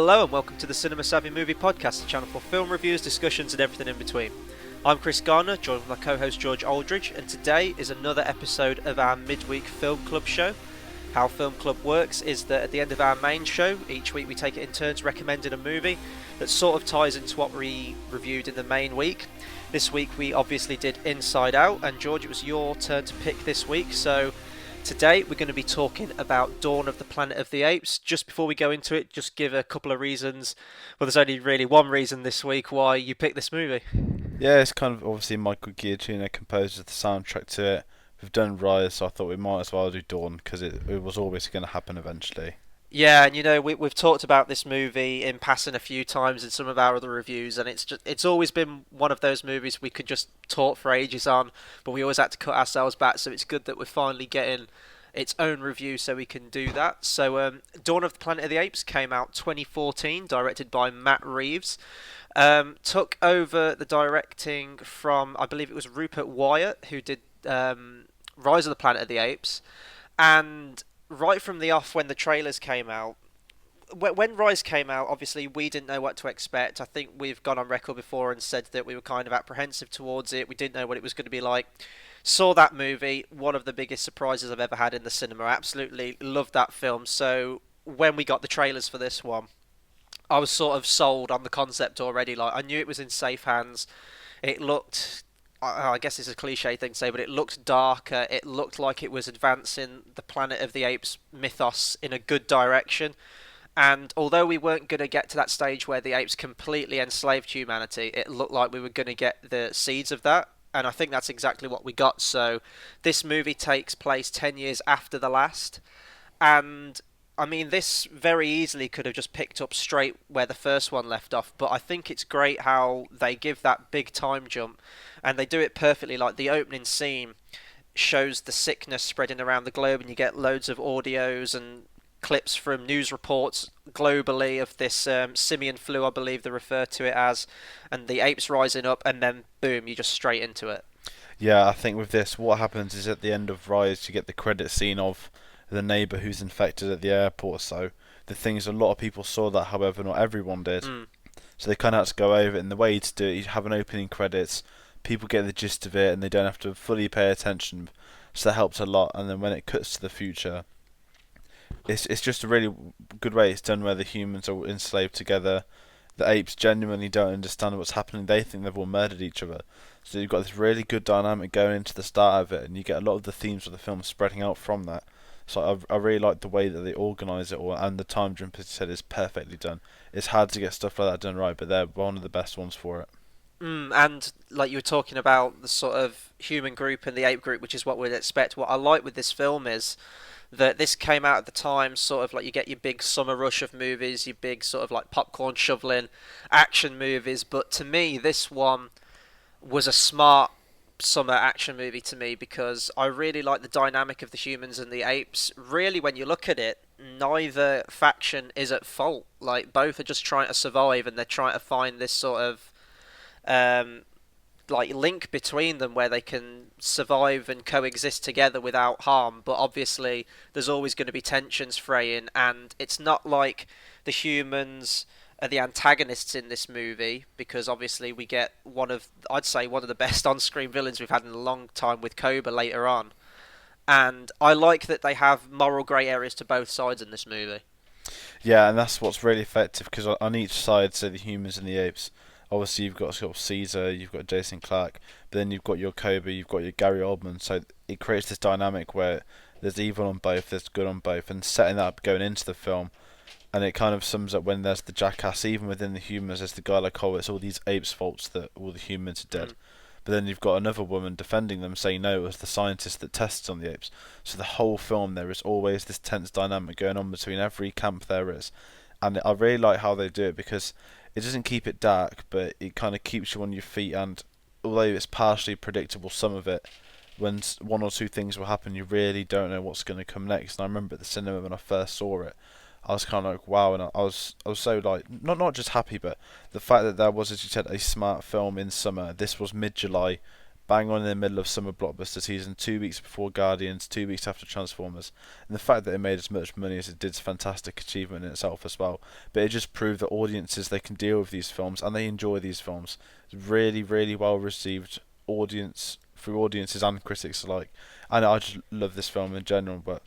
Hello and welcome to the Cinema Savvy Movie Podcast, the channel for film reviews, discussions and everything in between. I'm Chris Garner, joined with my co-host George Aldridge, and today is another episode of our midweek film club show. How Film Club works is that at the end of our main show, each week we take it in turns recommending a movie that sort of ties into what we reviewed in the main week. This week we obviously did Inside Out, and George, it was your turn to pick this week, so today we're going to be talking about Dawn of the Planet of the Apes. Just before we go into it, just give a couple of reasons. Well, there's only really one reason this week why you picked this movie. Yeah, it's kind of obviously Michael Giacchino composed the soundtrack to it. We've done Rise, so I thought we might as well do Dawn because it was always going to happen eventually. Yeah, and you know we've talked about this movie in passing a few times in some of our other reviews, and it's always been one of those movies we could just talk for ages on, but we always had to cut ourselves back. So it's good that we're finally getting its own review, so we can do that. So Dawn of the Planet of the Apes came out 2014, directed by Matt Reeves. Took over the directing from, I believe it was Rupert Wyatt, who did Rise of the Planet of the Apes, and right from the off, when the trailers came out, when Rise came out, obviously we didn't know what to expect. I think we've gone on record before and said that we were kind of apprehensive towards it. We didn't know what it was going to be like. Saw that movie, one of the biggest surprises I've ever had in the cinema. I absolutely loved that film. So when we got the trailers for this one, I was sort of sold on the concept already. Like, I knew it was in safe hands. It looked, I guess it's a cliche thing to say, but it looked darker. It looked like it was advancing the Planet of the Apes mythos in a good direction. And although we weren't going to get to that stage where the apes completely enslaved humanity, it looked like we were going to get the seeds of that. And I think that's exactly what we got. So this movie takes place 10 years after the last. And I mean, this very easily could have just picked up straight where the first one left off, but I think it's great how they give that big time jump, and they do it perfectly. Like, the opening scene shows the sickness spreading around the globe, and you get loads of audios and clips from news reports globally of this simian flu, I believe they refer to it as, and the apes rising up, and then boom, you're just straight into it. Yeah, I think with this, what happens is at the end of Rise, you get the credit scene of the neighbour who's infected at the airport. So the thing is, a lot of people saw that, however, not everyone did. So they kind of had to go over it, and the way to do it, you have an opening credits, people get the gist of it, and they don't have to fully pay attention. So that helps a lot. And then when it cuts to the future, it's just a really good way it's done, where the humans are enslaved together. The apes genuinely don't understand what's happening. They think they've all murdered each other. So you've got this really good dynamic going into the start of it, and you get a lot of the themes of the film spreading out from that. So I really like the way that they organise it all, and the time jump, as you said, is perfectly done. It's hard to get stuff like that done right, but they're one of the best ones for it. And like you were talking about, the sort of human group and the ape group, which is what we'd expect. What I like with this film is that this came out at the time, sort of like you get your big summer rush of movies, your big sort of like popcorn shoveling action movies, but to me this one was a smart summer action movie to me, because I really like the dynamic of the humans and the apes. Really, when you look at it, neither faction is at fault. Like, both are just trying to survive, and they're trying to find this sort of like link between them where they can survive and coexist together without harm. But obviously there's always going to be tensions fraying, and it's not like the humans are the antagonists in this movie, because obviously we get I'd say one of the best on-screen villains we've had in a long time with Cobra later on. And I like that they have moral grey areas to both sides in this movie. Yeah, and that's what's really effective, because on each side, so the humans and the apes, obviously you've got sort of Caesar, you've got Jason Clarke, but then you've got your Cobra, you've got your Gary Oldman, so it creates this dynamic where there's evil on both, there's good on both, and setting that up going into the film. And it kind of sums up when there's the jackass, even within the humans, there's the guy like, oh, it's all these apes' faults that all the humans are dead. But then you've got another woman defending them, saying no, it was the scientist that tested on the apes. So the whole film, there is always this tense dynamic going on between every camp there is. And I really like how they do it, because it doesn't keep it dark, but it kind of keeps you on your feet. And although it's partially predictable, some of it, when one or two things will happen, you really don't know what's going to come next. And I remember at the cinema when I first saw it, I was kind of like, wow, and I was so like, not just happy, but the fact that there was, as you said, a smart film in summer. This was mid-July, bang on in the middle of summer blockbuster season, 2 weeks before Guardians, 2 weeks after Transformers. And the fact that it made as much money as it did is a fantastic achievement in itself as well. But it just proved that audiences, they can deal with these films and they enjoy these films. It's really, really well received audience through audiences and critics alike. And I just love this film in general, but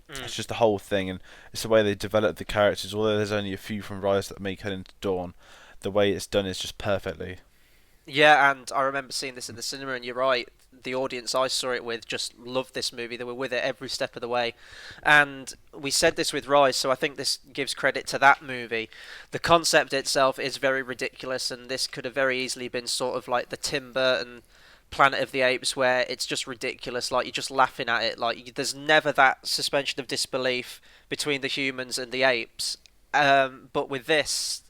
Mm. it's just the whole thing, and it's the way they develop the characters. Although there's only a few from Rise that make it into Dawn, the way it's done is just perfectly. Yeah, and I remember seeing this in the cinema, and you're right. The audience I saw it with just loved this movie. They were with it every step of the way. And we said this with Rise, so I think this gives credit to that movie. The concept itself is very ridiculous, and this could have very easily been sort of like the Tim Burton Planet of the Apes, where it's just ridiculous. Like, you're just laughing at it. Like, there's never that suspension of disbelief between the humans and the apes. But with this,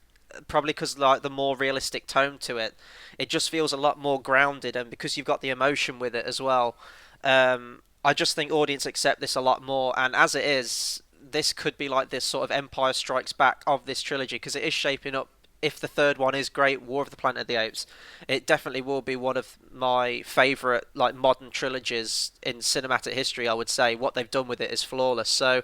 probably because like the more realistic tone to it, it just feels a lot more grounded, and because you've got the emotion with it as well, I just think audience accept this a lot more. And as it is, this could be like this sort of Empire Strikes Back of this trilogy, because it is shaping up. If the third one is great, War of the Planet of the Apes, it definitely will be one of my favourite like modern trilogies in cinematic history. I would say what they've done with it is flawless. So,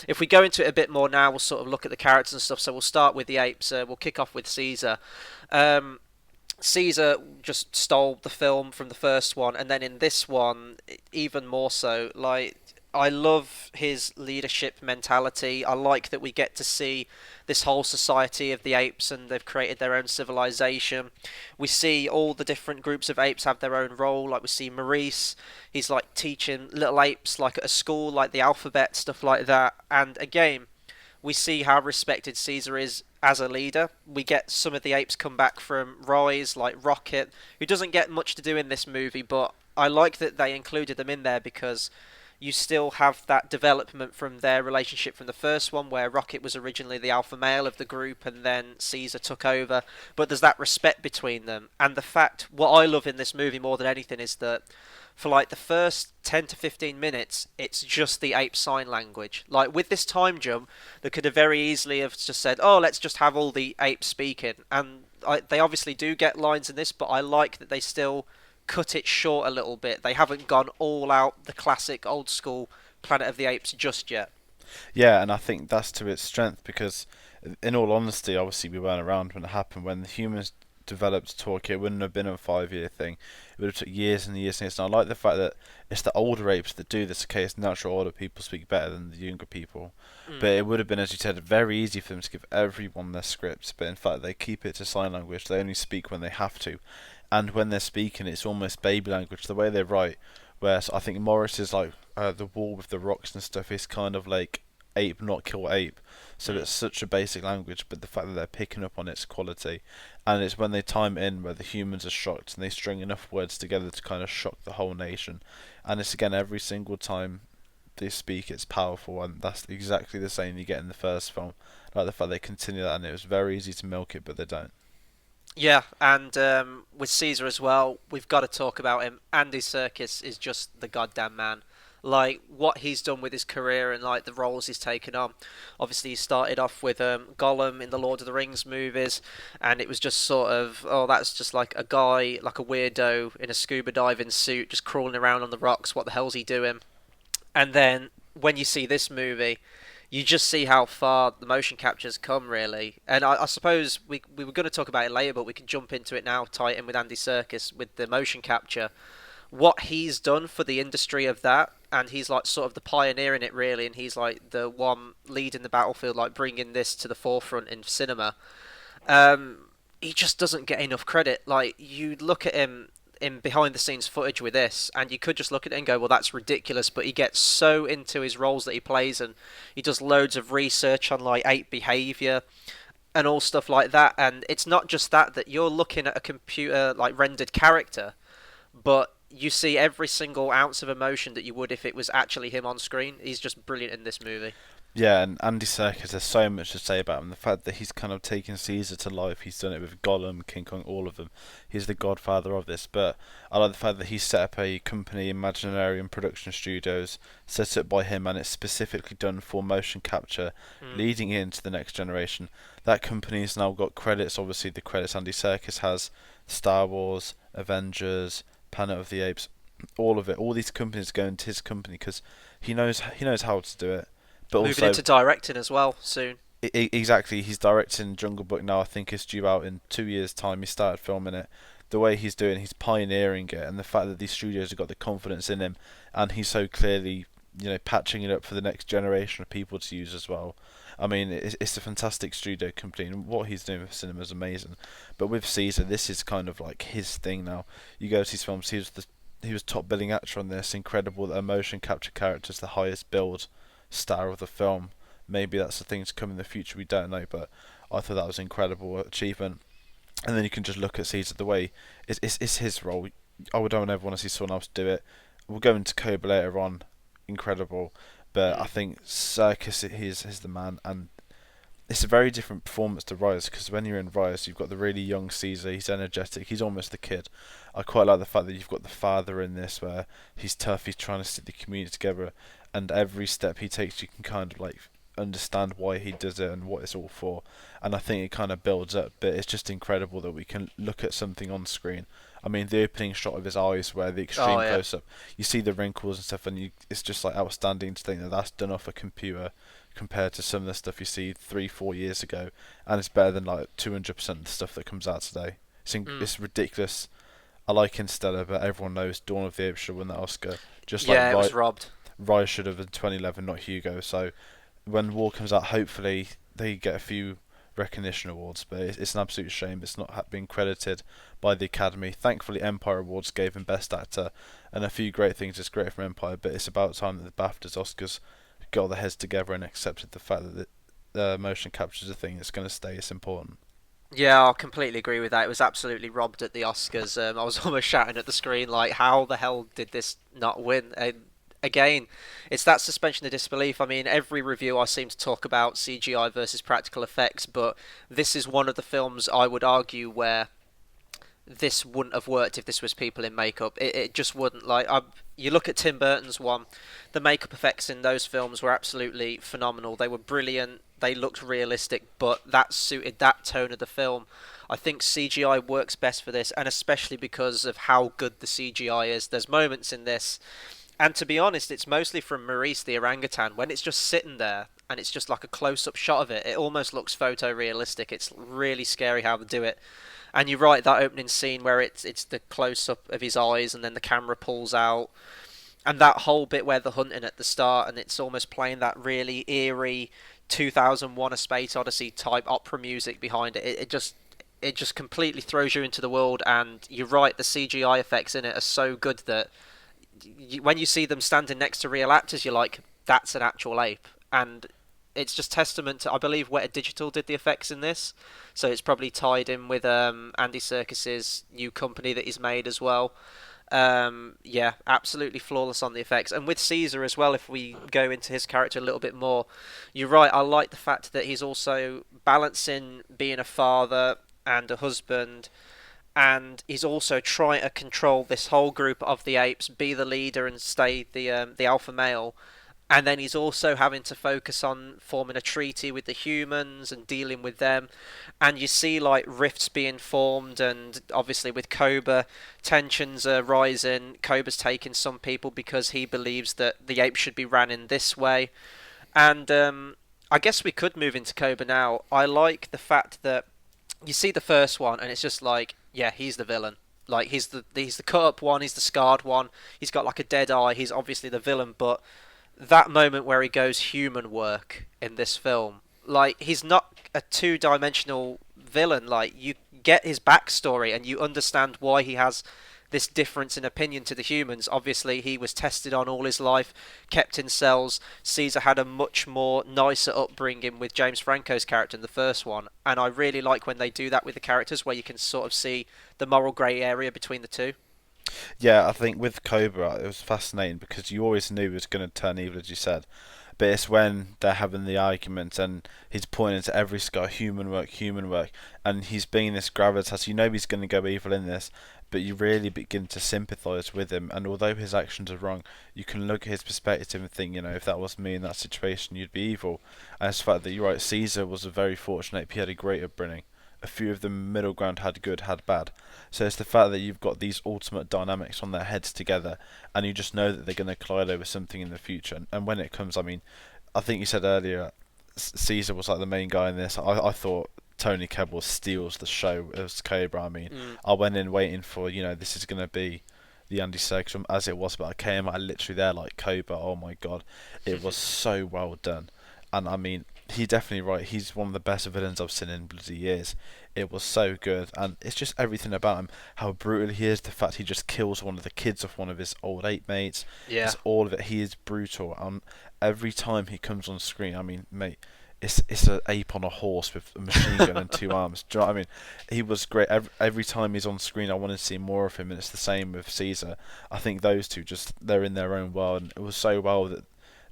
if we go into it a bit more now, we'll sort of look at the characters and stuff. So we'll start with the apes. We'll kick off with Caesar. Um, Caesar just stole the film from the first one, and then in this one, even more so. Like, I love his leadership mentality. I like that we get to see this whole society of the apes, and they've created their own civilization. We see all the different groups of apes have their own role. Like, we see Maurice, he's like teaching little apes like at a school, like the alphabet, stuff like that. And again, we see how respected Caesar is as a leader. We get some of the apes come back from Rise, like Rocket, who doesn't get much to do in this movie, but I like that they included them in there because you still have that development from their relationship from the first one, where Rocket was originally the alpha male of the group and then Caesar took over. But there's that respect between them. And the fact, what I love in this movie more than anything is that for like the first 10 to 15 minutes, it's just the ape sign language. Like, with this time jump, they could have very easily have just said, oh, let's just have all the apes speaking. And they obviously do get lines in this, but I like that they still cut it short a little bit. They haven't gone all out the classic old school Planet of the Apes just yet. Yeah, and I think that's to its strength because, in all honesty, obviously we weren't around when it happened. When the humans developed talk, it wouldn't have been a 5 year thing. It would have took years and years and years. And I like the fact that it's the older apes that do this. Okay, it's natural order. People speak better than the younger people, Mm. but it would have been, as you said, very easy for them to give everyone their scripts. But in fact, they keep it to sign language. They only speak when they have to, and when they're speaking, it's almost baby language. The way they write, whereas I think Morris is like the wall with the rocks and stuff is kind of like ape, not kill ape. So Mm. it's such a basic language, but the fact that they're picking up on its quality, and it's when they time it in where the humans are shocked and they string enough words together to kind of shock the whole nation. And it's again every single time they speak, it's powerful, and that's exactly the same you get in the first film. Like the fact they continue that, and it was very easy to milk it, but they don't. Yeah, and with Caesar as well, we've got to talk about him. Andy Serkis is just the goddamn man. Like, what he's done with his career and like the roles he's taken on. Obviously, he started off with Gollum in the Lord of the Rings movies, and it was just sort of, oh, that's just like a guy, like a weirdo in a scuba diving suit, just crawling around on the rocks. What the hell's he doing? And then when you see this movie, you just see how far the motion capture's come, really. And I suppose we were going to talk about it later, but we can jump into it now, tie it in with Andy Serkis with the motion capture. What he's done for the industry of that, and he's like sort of the pioneer in it, really, and he's like the one leading the battlefield, like bringing this to the forefront in cinema. He just doesn't get enough credit. Like, you look at him in behind the scenes footage with this, and you could just look at it and go, well, that's ridiculous, but he gets so into his roles that he plays, and he does loads of research on like ape behavior and all stuff like that. And it's not just that you're looking at a computer like rendered character, but you see every single ounce of emotion that you would if it was actually him on screen. He's just brilliant in this movie. Yeah, and Andy Serkis, there's so much to say about him. The fact that he's kind of taken Caesar to life, he's done it with Gollum, King Kong, all of them. He's the godfather of this. But I like the fact that he set up a company, Imaginarium Production Studios, set up by him, and it's specifically done for motion capture, Mm. leading into the next generation. That company's now got credits. Obviously, the credits Andy Serkis has: Star Wars, Avengers, Planet of the Apes, all of it, all these companies go into his company because he knows how to do it. But Moving also, into directing as well soon. exactly, he's directing Jungle Book now. I think it's due out in 2 years' time. He started filming it. The way he's doing, he's pioneering it, and the fact that these studios have got the confidence in him, and he's so clearly, patching it up for the next generation of people to use as well. I mean, it's a fantastic studio company, and what he's doing with cinema is amazing. But with Caesar, this is kind of like his thing now. You go to his films, he was top billing actor on this. Incredible that a motion capture character is the highest billed star of the film. Maybe that's the thing to come in the future. We don't know, but I thought that was an incredible achievement. And then you can just look at Caesar the way it's his role. I would don't ever want to see someone else do it. We'll go into Cobra later on. Incredible, but I Mm. think Circus he's the man, and it's a very different performance to Rise because when you're in Rise, you've got the really young Caesar. He's energetic. He's almost the kid. I quite like the fact that you've got the father in this, where he's tough. He's trying to stick the community together, and every step he takes, you can kind of like understand why he does it and what it's all for. And I think it kind of builds up. But it's just incredible that we can look at something on screen. I mean, the opening shot of his eyes, where the Oh extreme yeah. close up, you see the wrinkles and stuff, and it's just like outstanding to think that that's done off a computer compared to some of the stuff you see 3 4 years ago, and it's better than like 200% of the stuff that comes out today. Mm. It's ridiculous. I like Interstellar, but everyone knows Dawn of the Apes should win that Oscar, just like Yeah, it was robbed. Rise should have in 2011, not Hugo. So when War comes out, hopefully they get a few recognition awards, but it's an absolute shame it's not being credited by the Academy. Thankfully, Empire Awards gave him Best Actor and a few great things. It's great from Empire, but it's about time that the BAFTAs, Oscars got their heads together and accepted the fact that the motion capture is a thing that's going to stay. It's important. Yeah, I completely agree with that. It was absolutely robbed at the Oscars. I was almost shouting at the screen like, "How the hell did this not win?" And again, it's that suspension of disbelief. I mean, every review I seem to talk about CGI versus practical effects, but this is one of the films I would argue where this wouldn't have worked if this was people in makeup. It just wouldn't. You look at Tim Burton's one, the makeup effects in those films were absolutely phenomenal. They were brilliant. They looked realistic, but that suited that tone of the film. I think CGI works best for this, and especially because of how good the CGI is. There's moments in this, and to be honest, it's mostly from Maurice the orangutan. When it's just sitting there and it's just like a close-up shot of it, it almost looks photorealistic. It's really scary how they do it. And you're right, that opening scene where it's the close up of his eyes and then the camera pulls out, and that whole bit where they're hunting at the start and it's almost playing that really eerie 2001: A Space Odyssey type opera music behind it. It just completely throws you into the world. And you're right, the CGI effects in it are so good that when you see them standing next to real actors, you're like, that's an actual ape. And it's just testament to, I believe Weta Digital did the effects in this, so it's probably tied in with Andy Serkis's new company that he's made as well. Yeah, absolutely flawless on the effects. And with Caesar as well, if we go into his character a little bit more, you're right. I like the fact that he's also balancing being a father and a husband, and he's also trying to control this whole group of the apes, be the leader and stay the alpha male. And then he's also having to focus on forming a treaty with the humans and dealing with them. And you see like rifts being formed, and obviously with Koba, tensions are rising. Koba's taking some people because he believes that the apes should be ran in this way. And I guess we could move into Koba now. I like the fact that you see the first one, and it's just like, yeah, he's the villain. Like he's the cut up one, he's the scarred one. He's got like a dead eye. He's obviously the villain, but that moment where he goes human work in this film, like he's not a two-dimensional villain. Like you get his backstory and you understand why he has this difference in opinion to the humans. Obviously, he was tested on all his life, kept in cells. Caesar had a much more nicer upbringing with James Franco's character in the first one, and I really like when they do that with the characters, where you can sort of see the moral grey area between the two. Yeah, I think with Cobra it was fascinating because you always knew he was going to turn evil, as you said. But it's when they're having the argument and he's pointing to every scar, human work, and he's being this gravitas. You know he's going to go evil in this, but you really begin to sympathise with him. And although his actions are wrong, you can look at his perspective and think, if that was me in that situation, you'd be evil. And it's the fact that you're right, Caesar was a very fortunate. He had a great upbringing, A few of them middle ground had good, had bad. So it's the fact that you've got these ultimate dynamics on their heads together, and you just know that they're going to collide over something in the future. And when it comes, I mean, I think you said earlier, Caesar was like the main guy in this. I thought Tony Kebbell steals the show as Cobra. I mean, Mm. I went in waiting for, this is going to be the Andy Serkis film as it was, but I came out literally there like Cobra. Oh my god, it was so well done. And I mean, he's definitely right. He's one of the best villains I've seen in bloody years. It was so good, and it's just everything about him. How brutal he is. The fact he just kills one of the kids of one of his old ape mates. Yeah. It's all of it. He is brutal. Every time he comes on screen, I mean, mate, it's an ape on a horse with a machine gun and two arms. Do you know what I mean? He was great. Every time he's on screen, I want to see more of him, and it's the same with Caesar. I think those two just they're in their own world, and it was so well that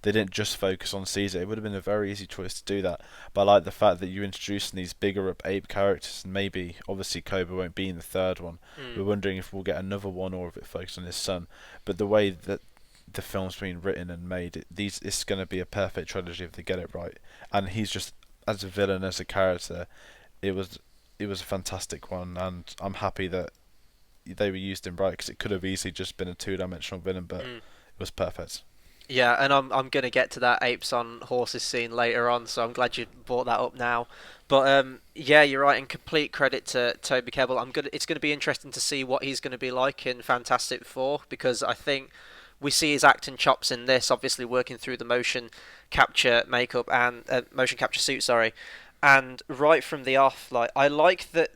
they didn't just focus on Caesar. It would have been a very easy choice to do that. But I like the fact that you're introducing these bigger up ape characters, and maybe, obviously, Cobra won't be in the third one. Mm. We're wondering if we'll get another one or if it focuses on his son. But the way that the film's been written and made, it's going to be a perfect trilogy if they get it right. And he's just, as a villain, as a character, it was it was a fantastic one, and I'm happy that they were used him right because it could have easily just been a two-dimensional villain, but Mm. it was perfect. Yeah, and I'm gonna get to that apes on horses scene later on, so I'm glad you brought that up now. But yeah, you're right. And complete credit to Toby Kebbell. It's gonna be interesting to see what he's gonna be like in Fantastic Four, because I think we see his acting chops in this, obviously working through the motion capture makeup and motion capture suit, sorry. And right from the off, like I like that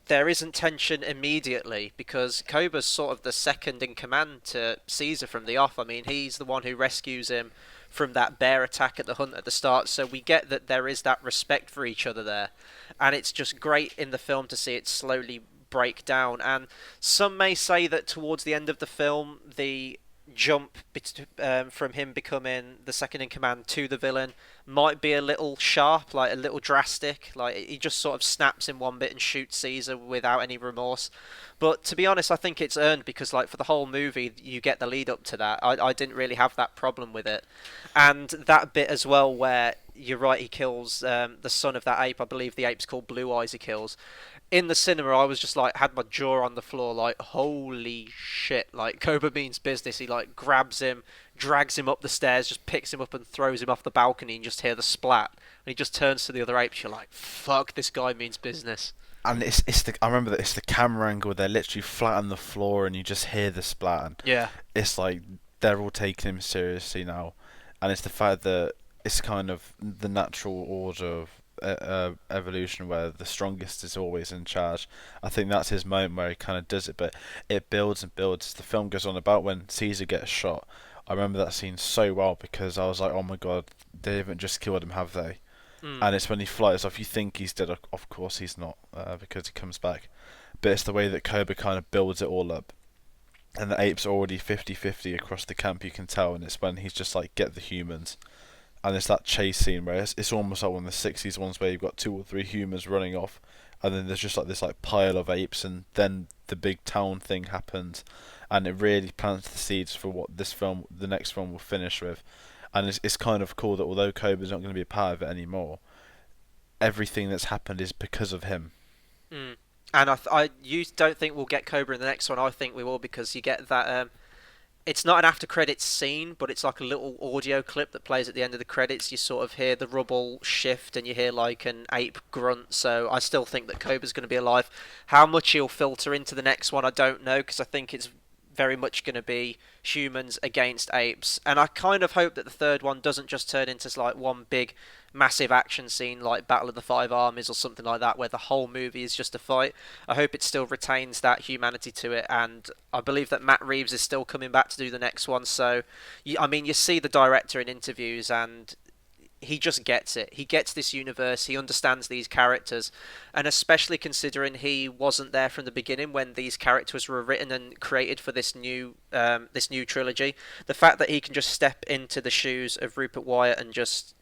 there isn't tension immediately because Koba's sort of the second in command to Caesar from the off. I mean, he's the one who rescues him from that bear attack at the hunt at the start, so we get that there is that respect for each other there. And it's just great in the film to see it slowly break down. And some may say that towards the end of the film, the jump from him becoming the second in command to the villain might be a little sharp, like a little drastic. Like he just sort of snaps in one bit and shoots Caesar without any remorse. But to be honest, I think it's earned because, like, for the whole movie, you get the lead up to that. I didn't really have that problem with it, and that bit as well where you're right, he kills the son of that ape. I believe the ape's called Blue Eyes. He kills. In the cinema, I was just like, had my jaw on the floor, like, holy shit! Like, Cobra means business. He like grabs him, drags him up the stairs, just picks him up and throws him off the balcony, and just hear the splat. And he just turns to the other apes. You're like, fuck, this guy means business. And it's the I remember that it's the camera angle. They're literally flat on the floor, and you just hear the splat. And Yeah. it's like they're all taking him seriously now, and it's the fact that it's kind of the natural order of evolution where the strongest is always in charge. I think that's his moment where he kind of does it, but it builds and builds. The film goes on about when Caesar gets shot. I remember that scene so well because I was like, oh my god, they haven't just killed him, have they? Mm. And it's when he flies off, you think he's dead. Of course he's not, because he comes back. But it's the way that Cobra kind of builds it all up. And the apes are already 50-50 across the camp, you can tell. And it's when he's just like, get the humans. And it's that chase scene where it's almost like one of the 60s ones where you've got two or three humans running off. And then there's just like this like pile of apes. And then the big town thing happens. And it really plants the seeds for what the next film will finish with. And it's kind of cool that although Cobra's not going to be a part of it anymore, everything that's happened is because of him. Mm. And you don't think we'll get Cobra in the next one? I think we will because you get that. It's not an after credits scene, but it's like a little audio clip that plays at the end of the credits. You sort of hear the rubble shift, and you hear like an ape grunt. So I still think that Cobra's going to be alive. How much he'll filter into the next one, I don't know, because I think it's very much going to be humans against apes. And I kind of hope that the third one doesn't just turn into like one big massive action scene like Battle of the Five Armies or something like that where the whole movie is just a fight. I hope it still retains that humanity to it, and I believe that Matt Reeves is still coming back to do the next one. So I mean, you see the director in interviews and he just gets it. He gets this universe. He understands these characters, and especially considering he wasn't there from the beginning when these characters were written and created for this new trilogy. The fact that he can just step into the shoes of Rupert Wyatt and just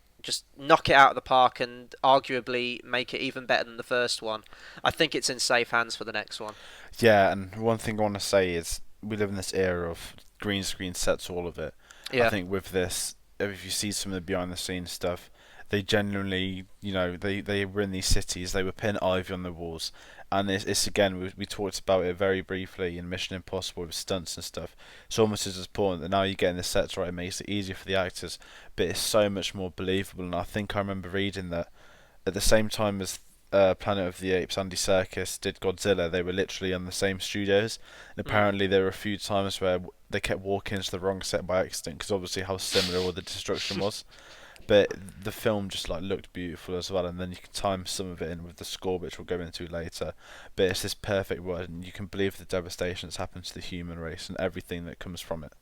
knock it out of the park and arguably make it even better than the first one, I think it's in safe hands for the next one. Yeah, and one thing I want to say is we live in this era of green screen sets, all of it. I Yeah. think with this, if you see some of the behind the scenes stuff, They genuinely, they were in these cities. They were putting ivy on the walls, and it's again we talked about it very briefly in Mission Impossible with stunts and stuff. It's almost as important that now you're getting the sets right. It makes it easier for the actors, but it's so much more believable. And I think I remember reading that at the same time as Planet of the Apes, Andy Serkis did Godzilla. They were literally on the same studios, and Mm. apparently there were a few times where they kept walking into the wrong set by accident because obviously how similar all the destruction was. But the film just like looked beautiful as well, and then you can time some of it in with the score, which we'll go into later. But it's this perfect word, and you can believe the devastation that's happened to the human race and everything that comes from it.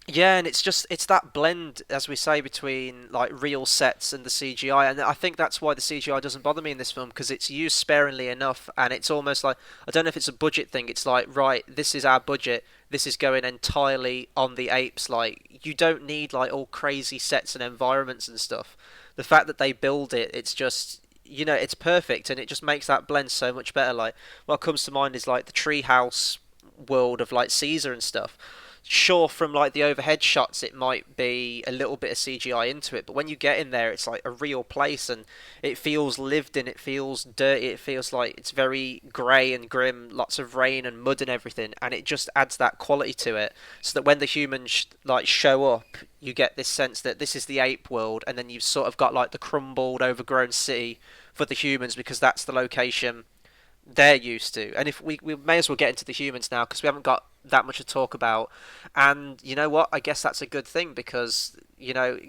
Yeah, and it's that blend, as we say, between like real sets and the CGI, and I think that's why the CGI doesn't bother me in this film because it's used sparingly enough, and it's almost like I don't know if it's a budget thing. It's like right, this is our budget. This is going entirely on the apes. Like you don't need like all crazy sets and environments and stuff. The fact that they build it, it's just it's perfect, and it just makes that blend so much better. Like what comes to mind is like the treehouse world of like Caesar and stuff. Sure, from like the overhead shots it might be a little bit of CGI into it, but when you get in there it's like a real place, and it feels lived in, it feels dirty, it feels like it's very grey and grim, lots of rain and mud and everything, and it just adds that quality to it so that when the humans like show up you get this sense that this is the ape world, and then you've sort of got like the crumbled overgrown city for the humans because that's the location they're used to. And if we may as well get into the humans now because we haven't got that much to talk about. And you know what? I guess that's a good thing because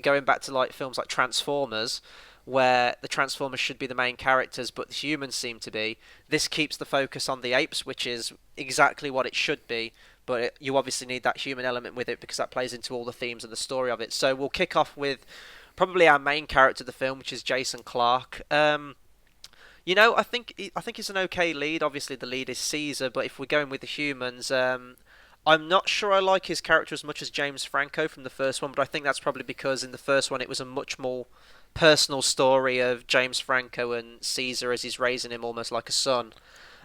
going back to like films like Transformers, where the Transformers should be the main characters, but the humans seem to be. This keeps the focus on the apes, which is exactly what it should be. But you obviously need that human element with it because that plays into all the themes and the story of it. So we'll kick off with probably our main character of the film, which is Jason Clarke. I think he's an okay lead. Obviously, the lead is Caesar, but if we're going with the humans, I'm not sure I like his character as much as James Franco from the first one. But I think that's probably because in the first one it was a much more personal story of James Franco and Caesar as he's raising him almost like a son.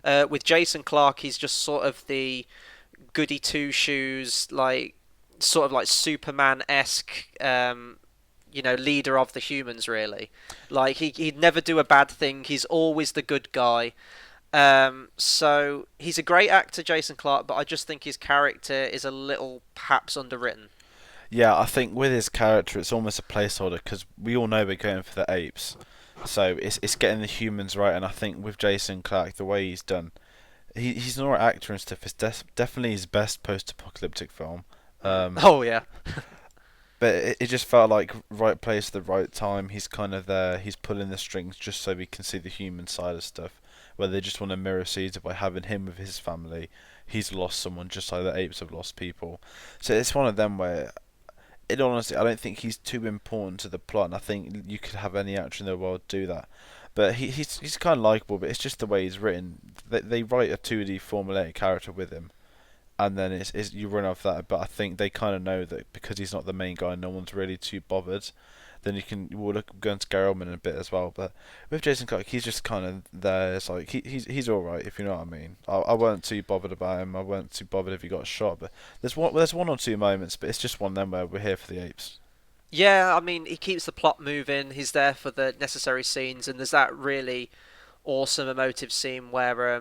With Jason Clarke, he's just sort of the goody two shoes, like sort of like Superman esque. Leader of the humans really. Like he'd never do a bad thing. He's always the good guy. So he's a great actor, Jason Clarke, but I just think his character is a little perhaps underwritten. Yeah, I think with his character, it's almost a placeholder because we all know we're going for the apes, so it's getting the humans right. And I think with Jason Clarke, the way he's done, he's an alright actor and stuff. It's definitely his best post-apocalyptic film. Mm. Um, Oh yeah. but it just felt like right place at the right time. He's kind of there. He's pulling the strings just so we can see the human side of stuff. Where they just want to mirror Caesar by having him with his family. He's lost someone just like the apes have lost people. So it's one of them where, in all honesty, I don't think he's too important to the plot. And I think you could have any actor in the world do that. But he's kind of likable. But it's just the way he's written. They write a 2D formulaic character with him, and then it's you run off that. But I think they kind of know that because he's not the main guy, no one's really too bothered. Then we'll look go into Gary Oldman in a bit as well. But with Jason Clarke, he's just kind of there. It's like he's all right, if you know what I mean. I weren't too bothered about him. I weren't too bothered if he got shot. But there's one or two moments, but it's just one of them where we're here for the apes. Yeah, I mean, he keeps the plot moving. He's there for the necessary scenes, and there's that really awesome emotive scene where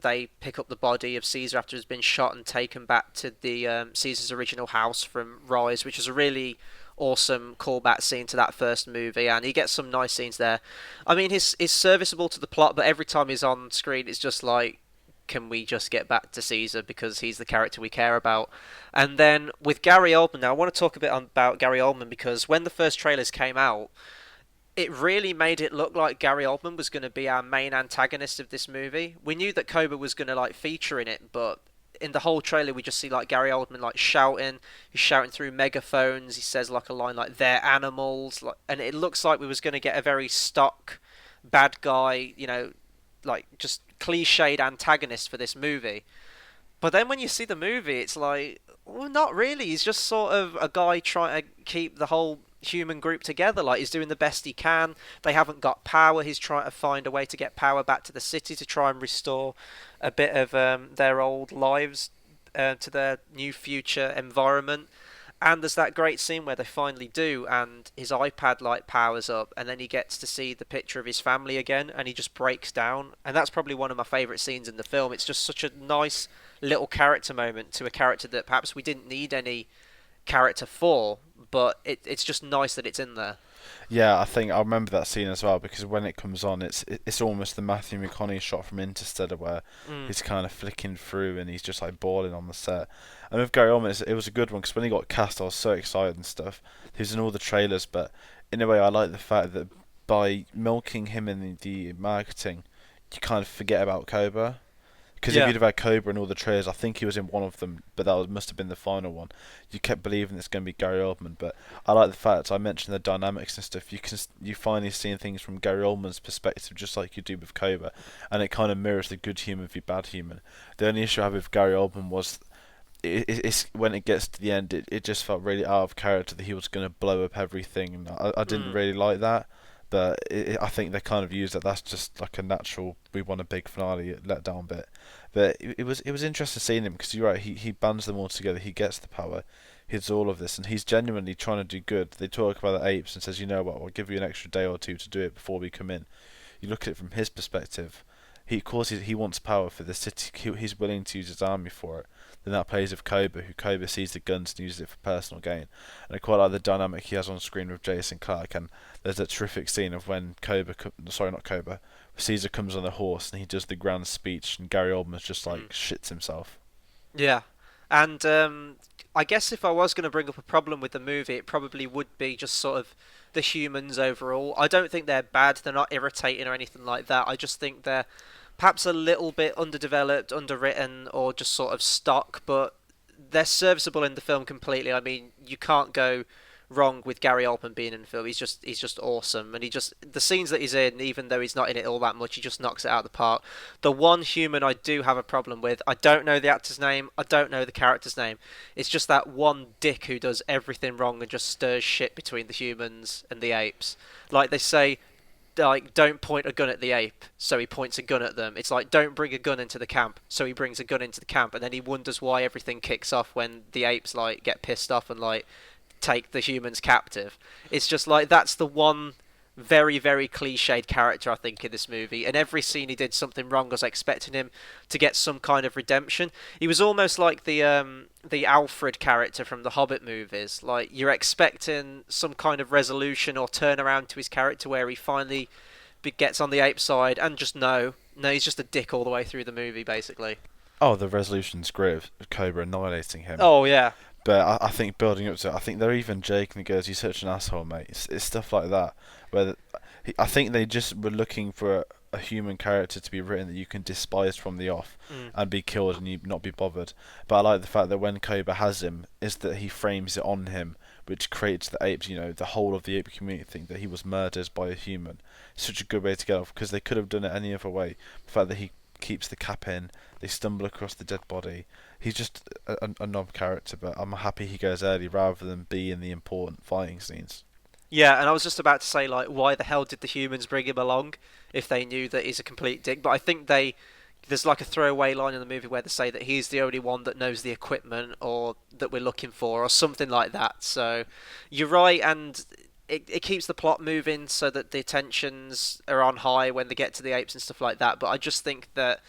they pick up the body of Caesar after he's been shot and taken back to the Caesar's original house from Rise, which is a really awesome callback scene to that first movie, and he gets some nice scenes there. I mean, he's serviceable to the plot, but every time he's on screen, it's just like, can we just get back to Caesar because he's the character we care about? And then with Gary Oldman, now I want to talk a bit about Gary Oldman because when the first trailers came out, it really made it look like Gary Oldman was going to be our main antagonist of this movie. We knew that Koba was going to like feature in it, but in the whole trailer we just see like Gary Oldman like shouting. He's shouting through megaphones. He says like a line like "they're animals," like, and it looks like we was going to get a very stock bad guy, like just cliched antagonist for this movie. But then when you see the movie, it's like, well, not really. He's just sort of a guy trying to keep the whole human group together. Like, he's doing the best he can. They haven't got power. He's trying to find a way to get power back to the city to try and restore a bit of their old lives to their new future environment. And there's that great scene where they finally do, and his iPad light powers up, and then he gets to see the picture of his family again, and he just breaks down. And that's probably one of my favourite scenes in the film. It's just such a nice little character moment to a character that perhaps we didn't need any character for, but it's just nice that it's in there. Yeah, I think I remember that scene as well because when it comes on, it's almost the Matthew McConaughey shot from Interstellar where Mm. he's kind of flicking through and he's just like balling on the set. And with Gary Oldman, it was a good one because when he got cast, I was so excited and stuff. He was in all the trailers, but in a way, I like the fact that by milking him in the marketing, you kind of forget about Cobra. Because if Yeah. you'd have had Cobra in all the trailers, I think he was in one of them, but must have been the final one. You kept believing it's going to be Gary Oldman, but I like the fact I mentioned the dynamics and stuff. You finally seeing things from Gary Oldman's perspective, just like you do with Cobra, and it kind of mirrors the good human v bad human. The only issue I have with Gary Oldman was it's when it gets to the end, it just felt really out of character that he was going to blow up everything, and I didn't Mm. really like that. But I think they kind of used that. That's just like a natural. We want a big finale let down bit. But it was interesting seeing him because you're right. He bands them all together. He gets the power. He does all of this, and he's genuinely trying to do good. They talk about the apes and says, you know what, we'll give you an extra day or two to do it before we come in. You look at it from his perspective. He of course he wants power for the city. He's willing to use his army for it. Then that plays with Cobra, who Cobra sees the guns and uses it for personal gain. And I quite like the dynamic he has on screen with Jason Clarke. And there's a terrific scene of when sorry, not Cobra, Caesar comes on a horse and he does the grand speech, and Gary Oldman's just like Mm. shits himself. Yeah, and I guess if I was going to bring up a problem with the movie, it probably would be just sort of the humans overall. I don't think they're bad, they're not irritating or anything like that. I just think they're perhaps a little bit underdeveloped, underwritten, or just sort of stock, but they're serviceable in the film completely. I mean, you can't go wrong with Gary Oldman being in the film. He's just awesome, and he just the scenes that he's in, even though he's not in it all that much, he just knocks it out of the park. The one human I do have a problem with, I don't know the actor's name, I don't know the character's name. It's just that one dick who does everything wrong and just stirs shit between the humans and the apes. Like they say, like don't point a gun at the ape, so he points a gun at them. It's like don't bring a gun into the camp, so he brings a gun into the camp, and then he wonders why everything kicks off when the apes like get pissed off and like take the humans captive. It's just like that's the one very very cliched character I think in this movie, and every scene he did something wrong I was expecting him to get some kind of redemption. He was almost like the Alfred character from the Hobbit movies. Like you're expecting some kind of resolution or turnaround to his character where he finally gets on the ape side, and just no, he's just a dick all the way through the movie basically. Oh, the resolution's great of Cobra annihilating him. Oh yeah. But I think building up to it, I think they're even joking. He goes, "You're such an asshole, mate." It's stuff like that where I think they just were looking for a human character to be written that you can despise from the off Mm. and be killed and you not be bothered. But I like the fact that when Koba has him, is that he frames it on him, which creates the apes. The whole of the ape community think that he was murdered by a human. Such a good way to get off because they could have done it any other way. The fact that he keeps the cap in, they stumble across the dead body. He's just a knob character, but I'm happy he goes early rather than be in the important fighting scenes. Yeah, and I was just about to say, like, why the hell did the humans bring him along if they knew that he's a complete dick? But I think there's like a throwaway line in the movie where they say that he's the only one that knows the equipment or that we're looking for or something like that. So you're right, and it keeps the plot moving so that the tensions are on high when they get to the apes and stuff like that. But I just think that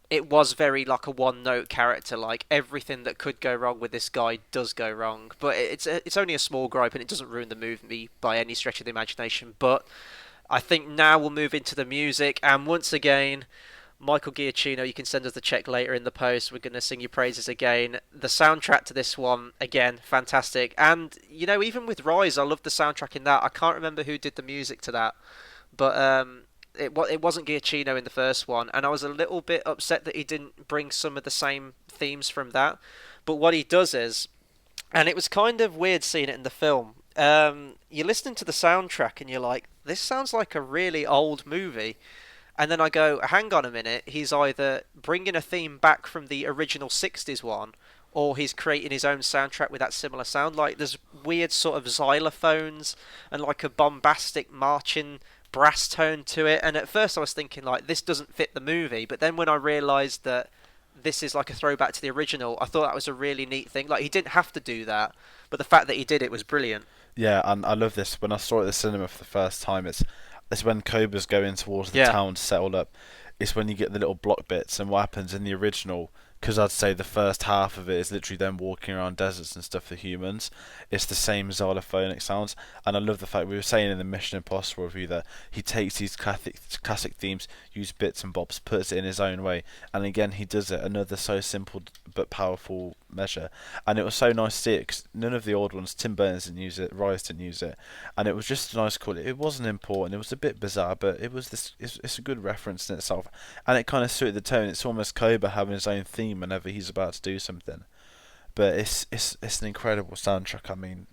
it was very like a one note character. Like everything that could go wrong with this guy does go wrong, but it's only a small gripe and it doesn't ruin the movie by any stretch of the imagination. But I think now we'll move into the music, and once again, Michael Giacchino, you can send us the check later in the post. We're going to sing your praises again. The soundtrack to this one, again, fantastic. And, even with Rise, I love the soundtrack in that. I can't remember who did the music to that, but it wasn't Giacchino in the first one, and I was a little bit upset that he didn't bring some of the same themes from that. But what he does is, and it was kind of weird seeing it in the film. You're listening to the soundtrack and you're like, this sounds like a really old movie. And then I go, hang on a minute, he's either bringing a theme back from the original 60s one, or he's creating his own soundtrack with that similar sound. Like, there's weird sort of xylophones and like a bombastic marching brass tone to it. And at first I was thinking, like, this doesn't fit the movie. But then when I realised that this is like a throwback to the original, I thought that was a really neat thing. Like he didn't have to do that, but the fact that he did it was brilliant. Yeah, and I love this. When I saw it at the cinema for the first time, it's when Cobra's going towards the Yeah. town to settle up. It's when you get the little block bits, and what happens in the original. Because I'd say the first half of it is literally them walking around deserts and stuff for humans. It's the same xylophonic sounds, and I love the fact we were saying in the Mission Impossible review that he takes these classic themes, use bits and bobs, puts it in his own way, and again he does it. Another so simple but powerful measure, and it was so nice to see it because none of the old ones, Tim Burns didn't use it, Rise didn't use it, and it was just a nice call. It wasn't important, it was a bit bizarre, but it was this. It's a good reference in itself, and it kind of suited the tone. It's almost Koba having his own theme whenever he's about to do something. But it's an incredible soundtrack. I mean,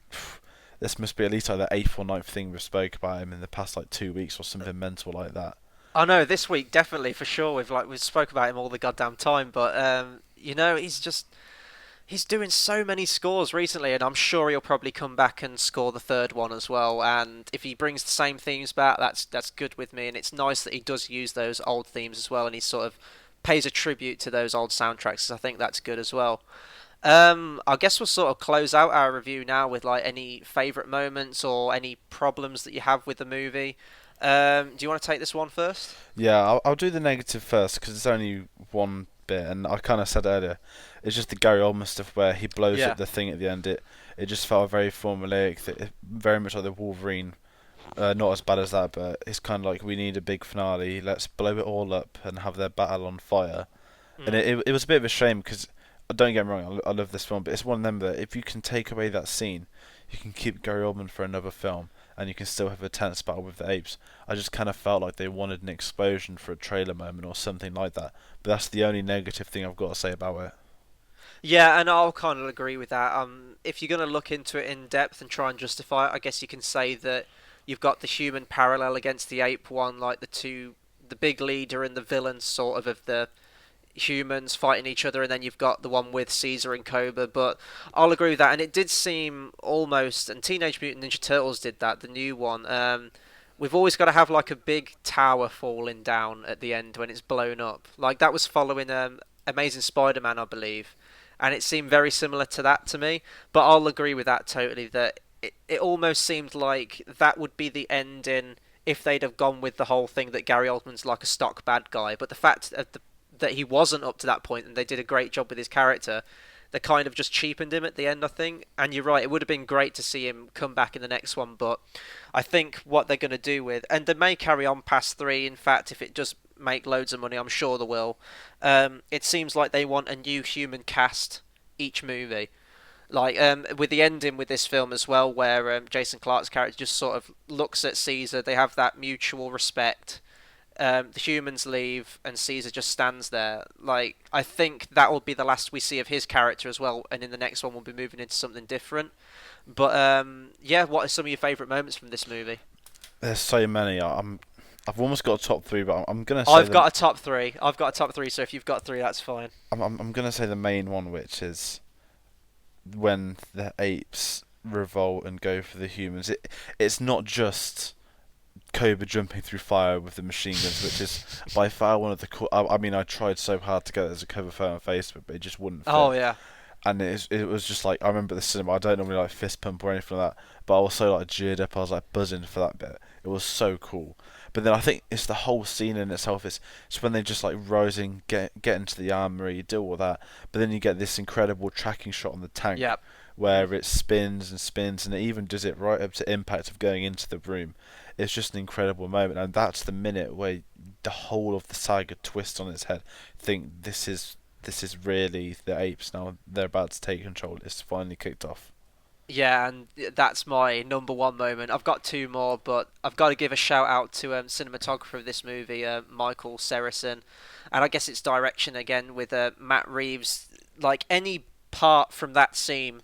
this must be at least like the eighth or ninth thing we've spoke about him in the past like 2 weeks or something mental like that. I know this week definitely for sure. We've spoke about him all the goddamn time, but he's doing so many scores recently, and I'm sure he'll probably come back and score the third one as well. And if he brings the same themes back, that's good with me. And it's nice that he does use those old themes as well, and he sort of pays a tribute to those old soundtracks. So I think that's good as well. I guess we'll sort of close out our review now with like any favourite moments or any problems that you have with the movie. Do you want to take this one first? Yeah, I'll do the negative first because it's only one bit, and I kind of said earlier, it's just the Gary Oldman stuff where he blows Yeah. up the thing at the end. It just felt very formulaic, very much like the Wolverine. Not as bad as that, but it's kind of like we need a big finale. Let's blow it all up and have their battle on fire. And Mm. it was a bit of a shame because don't get me wrong, I love this film, but it's one of them that if you can take away that scene, you can keep Gary Oldman for another film, and you can still have a tense battle with the apes. I just kind of felt like they wanted an explosion for a trailer moment or something like that. But that's the only negative thing I've got to say about it. Yeah, and I'll kind of agree with that. If you're going to look into it in depth and try and justify it, I guess you can say that you've got the human parallel against the ape one, like the big leader and the villain sort of the humans fighting each other, and then you've got the one with Caesar and Cobra. But I'll agree with that, and it did seem almost, and Teenage Mutant Ninja Turtles did that, the new one. We've always got to have like a big tower falling down at the end when it's blown up. Like that was following Amazing Spider-Man, I believe, and it seemed very similar to that to me. But I'll agree with that totally. That it almost seemed like that would be the ending if they'd have gone with the whole thing that Gary Oldman's like a stock bad guy. But the fact that he wasn't up to that point, and they did a great job with his character, they kind of just cheapened him at the end, I think. And you're right, it would have been great to see him come back in the next one, but I think what they're going to do with, and they may carry on past three. In fact, if it does make loads of money, I'm sure they will. It seems like they want a new human cast each movie. Like with the ending with this film as well, where Jason Clarke's character just sort of looks at Caesar. They have that mutual respect. The humans leave, and Caesar just stands there. Like I think that will be the last we see of his character as well. And in the next one, we'll be moving into something different. But yeah, what are some of your favourite moments from this movie? There's so many. I've almost got a top three, but I'm gonna say I've got a top three. I've got a top three. So if you've got three, that's fine. I'm gonna say the main one, which is when the apes revolt and go for the humans. It's not just Cobra jumping through fire with the machine guns, which is by far one of the cool. I mean, I tried so hard to get it as a cover photo on Facebook, but it just wouldn't fit. Oh yeah. And it was just like I remember the cinema. I don't normally like fist pump or anything like that, but I was so like jeered up. I was like buzzing for that bit. It was so cool. But then I think it's the whole scene in itself. It's when they just like rising, get into the armory, you do all that, but then you get this incredible tracking shot on the tank Yep. where it spins and spins, and it even does it right up to impact of going into the room. It's just an incredible moment, and that's the minute where the whole of the saga twists on its head. Think this is really the apes now. They're about to take control. It's finally kicked off. Yeah, and that's my number one moment. I've got two more, but I've got to give a shout out to cinematographer of this movie, Michael Saracen, and I guess it's direction again with Matt Reeves. Like any part from that scene,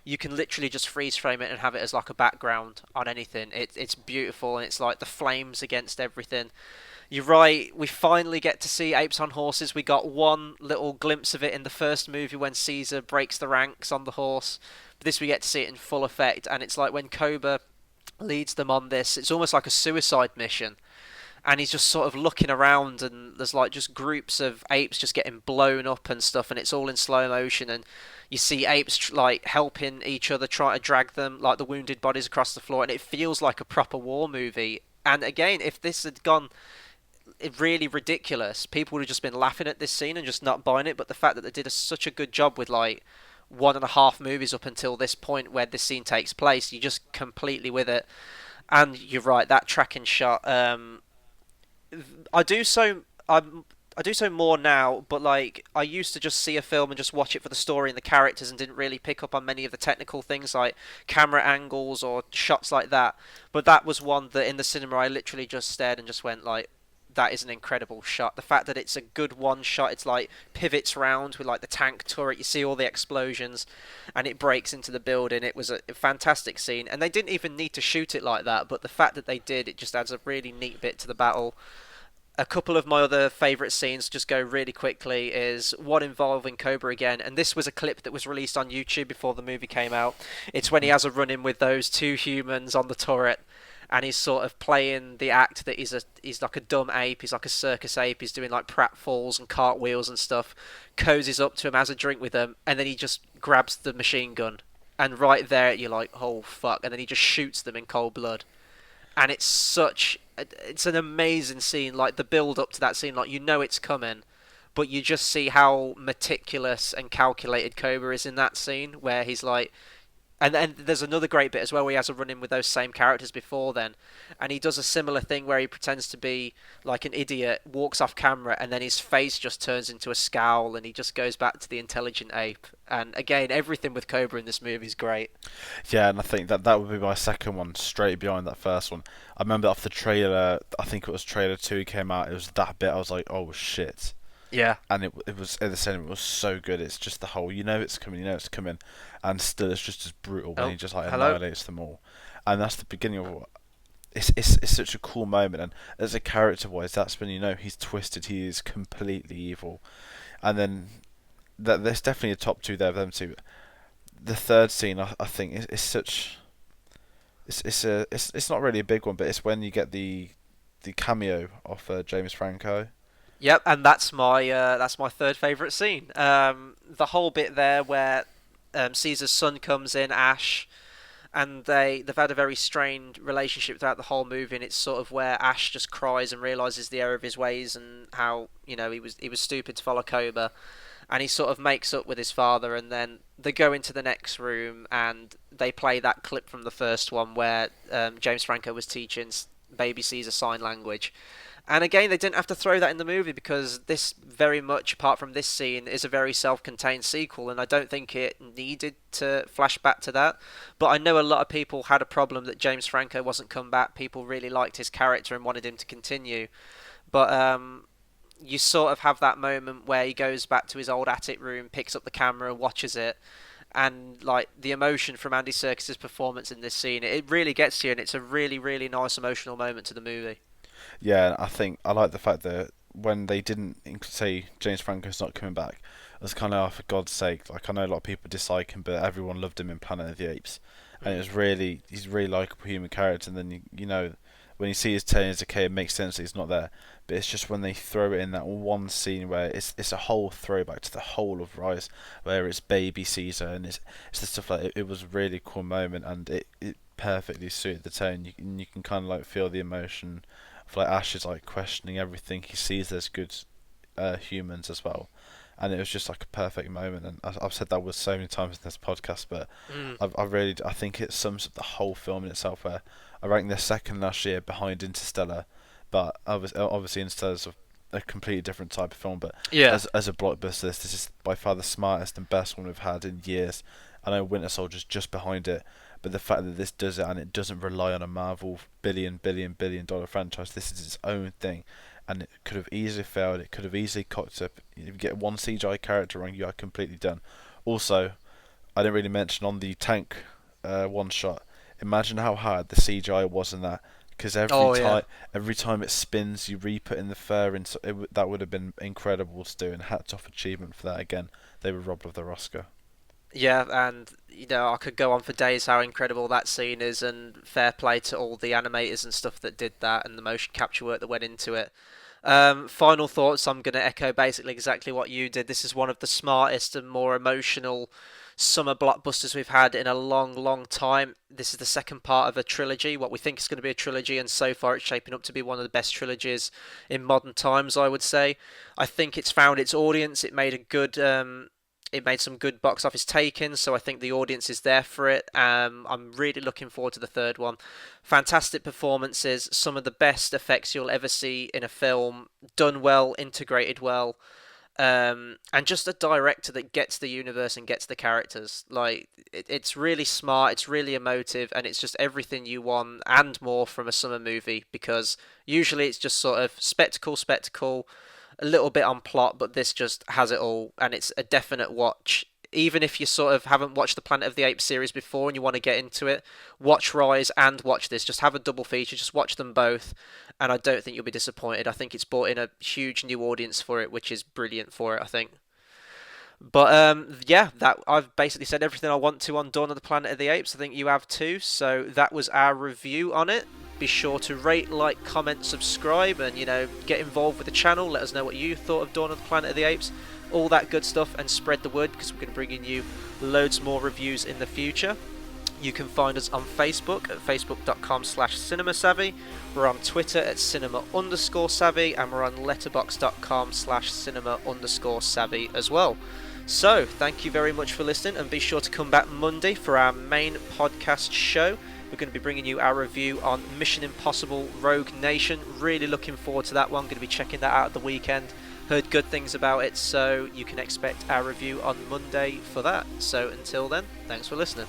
you can literally just freeze frame it and have it as like a background on anything. It's beautiful, and it's like the flames against everything. You're right, we finally get to see apes on horses. We got one little glimpse of it in the first movie when Caesar breaks the ranks on the horse. But this we get to see it in full effect, and it's like when Koba leads them on this, it's almost like a suicide mission. and he's just sort of looking around, and there's like just groups of apes just getting blown up and stuff, and it's all in slow motion, and you see apes like helping each other, try to drag them like the wounded bodies across the floor, and it feels like a proper war movie. And again, if this had gone really ridiculous, people would have just been laughing at this scene and just not buying it. But the fact that they did such a good job with like 1.5 movies up until this point where this scene takes place, you're just completely with it. And you're right, that tracking shot. I do so. I do so more now, but like I used to just see a film and just watch it for the story and the characters, and didn't really pick up on many of the technical things like camera angles or shots like that. But that was one that in the cinema I literally just stared and just went like, that is an incredible shot. The fact that it's a good one shot, it's like pivots round with like the tank turret, you see all the explosions, and it breaks into the building. It was a fantastic scene, and they didn't even need to shoot it like that, but the fact that they did, it just adds a really neat bit to the battle. A couple of my other favourite scenes, just go really quickly, is one involving Cobra again, and this was a clip that was released on YouTube before the movie came out. It's when he has a run in with those two humans on the turret, and he's sort of playing the act that he's like a dumb ape, he's like a circus ape, he's doing like pratfalls and cartwheels and stuff, cozies up to him, has a drink with him, and then he just grabs the machine gun, and right there you're like, oh fuck, and then he just shoots them in cold blood. And it's an amazing scene, like the build up to that scene, like you know it's coming, but you just see how meticulous and calculated Cobra is in that scene where he's like, and there's another great bit as well where he has a run in with those same characters before then, and he does a similar thing where he pretends to be like an idiot, walks off camera, and then his face just turns into a scowl, and he just goes back to the intelligent ape. And again, everything with Cobra in this movie is great. Yeah, and I think that would be my second one, straight behind that first one. I remember off the trailer, I think it was trailer 2 came out, it was that bit, I was like, oh shit. Yeah. And it was, at the same, it was so good. It's just the whole, you know it's coming, and still it's just as brutal when Oh, he just like hello. annihilates them all. And that's the beginning of what. It's such a cool moment, and as a character wise, that's when you know he's twisted. He is completely evil, and then there's definitely a top two there of them two. The third scene, I think, is such. It's not really a big one, but it's when you get the cameo of James Franco. Yep, and that's my third favourite scene. The whole bit there where Caesar's son comes in, Ash, and they've had a very strained relationship throughout the whole movie, and it's sort of where Ash just cries and realizes the error of his ways and how he was stupid to follow Cobra, and he sort of makes up with his father, and then they go into the next room and they play that clip from the first one where James Franco was teaching baby Caesar sign language. And again, they didn't have to throw that in the movie because this very much, apart from this scene, is a very self-contained sequel, and I don't think it needed to flash back to that. But I know a lot of people had a problem that James Franco wasn't come back. People really liked his character and wanted him to continue. But you sort of have that moment where he goes back to his old attic room, picks up the camera, watches it, and like the emotion from Andy Serkis's performance in this scene, it really gets to you, and it's a really, really nice emotional moment to the movie. Yeah, I think I like the fact that when they didn't say James Franco's not coming back, it was kind of, oh, for God's sake. Like I know a lot of people dislike him, but everyone loved him in Planet of the Apes, and it Mm. was really he's a really likable human character. And then you know when you see his turn as a kid, it makes sense that he's not there. But it's just when they throw it in that one scene where it's a whole throwback to the whole of Rise, where it's baby Caesar and it's the stuff like it was a really cool moment, and it perfectly suited the tone. You can kind of like feel the emotion of like Ash is like questioning everything he sees as good humans as well, and it was just like a perfect moment. And I've said that with so many times in this podcast, but Mm. I think it sums up the whole film in itself. Where I ranked this second last year behind Interstellar, but obviously Interstellar's a completely different type of film. But Yeah. as a blockbuster, this is by far the smartest and best one we've had in years. I know Winter Soldier's just behind it, but the fact that this does it and it doesn't rely on a Marvel billion dollar franchise, this is its own thing, and it could have easily failed. It could have easily cocked up. If you get one CGI character wrong, you are completely done. Also, I didn't really mention on the tank one shot. Imagine how hard the CGI was in that, because Oh yeah. every time it spins, you re-put in the fur, and so that would have been incredible to do. And hats off achievement for that again. They were robbed of their Oscar. Yeah, and I could go on for days how incredible that scene is, and fair play to all the animators and stuff that did that, and the motion capture work that went into it. Final thoughts. I'm going to echo basically exactly what you did. This is one of the smartest and more emotional summer blockbusters we've had in a long, long time. This is the second part of a trilogy, what we think is going to be a trilogy, and so far it's shaping up to be one of the best trilogies in modern times, I would say. I think it's found its audience. It made some good box office takings, so I think the audience is there for it. I'm really looking forward to the third one. Fantastic performances, some of the best effects you'll ever see in a film, done well, integrated well, and just a director that gets the universe and gets the characters. Like it's really smart, it's really emotive, and it's just everything you want and more from a summer movie. Because usually it's just sort of spectacle, a little bit on plot, but this just has it all, and it's a definite watch. Even if you sort of haven't watched the Planet of the Apes series before and you want to get into it, watch Rise and watch this. Just have a double feature, just watch them both, and I don't think you'll be disappointed. I think it's brought in a huge new audience for it, which is brilliant for it, I think. But yeah, that I've basically said everything I want to on Dawn of the Planet of the Apes. I think you have too. So that was our review on it. Be sure to rate, like, comment, subscribe, and get involved with the channel. Let us know what you thought of Dawn of the Planet of the Apes, all that good stuff, and spread the word because we're going to bring in you loads more reviews in the future. You can find us on Facebook at facebook.com/cinemasavvy. We're on Twitter at cinema_savvy, and we're on letterbox.com/cinema_savvy as well. So, thank you very much for listening, and be sure to come back Monday for our main podcast show. We're going to be bringing you our review on Mission Impossible Rogue Nation. Really looking forward to that one. Going to be checking that out at the weekend. Heard good things about it, so you can expect our review on Monday for that. So, until then, thanks for listening.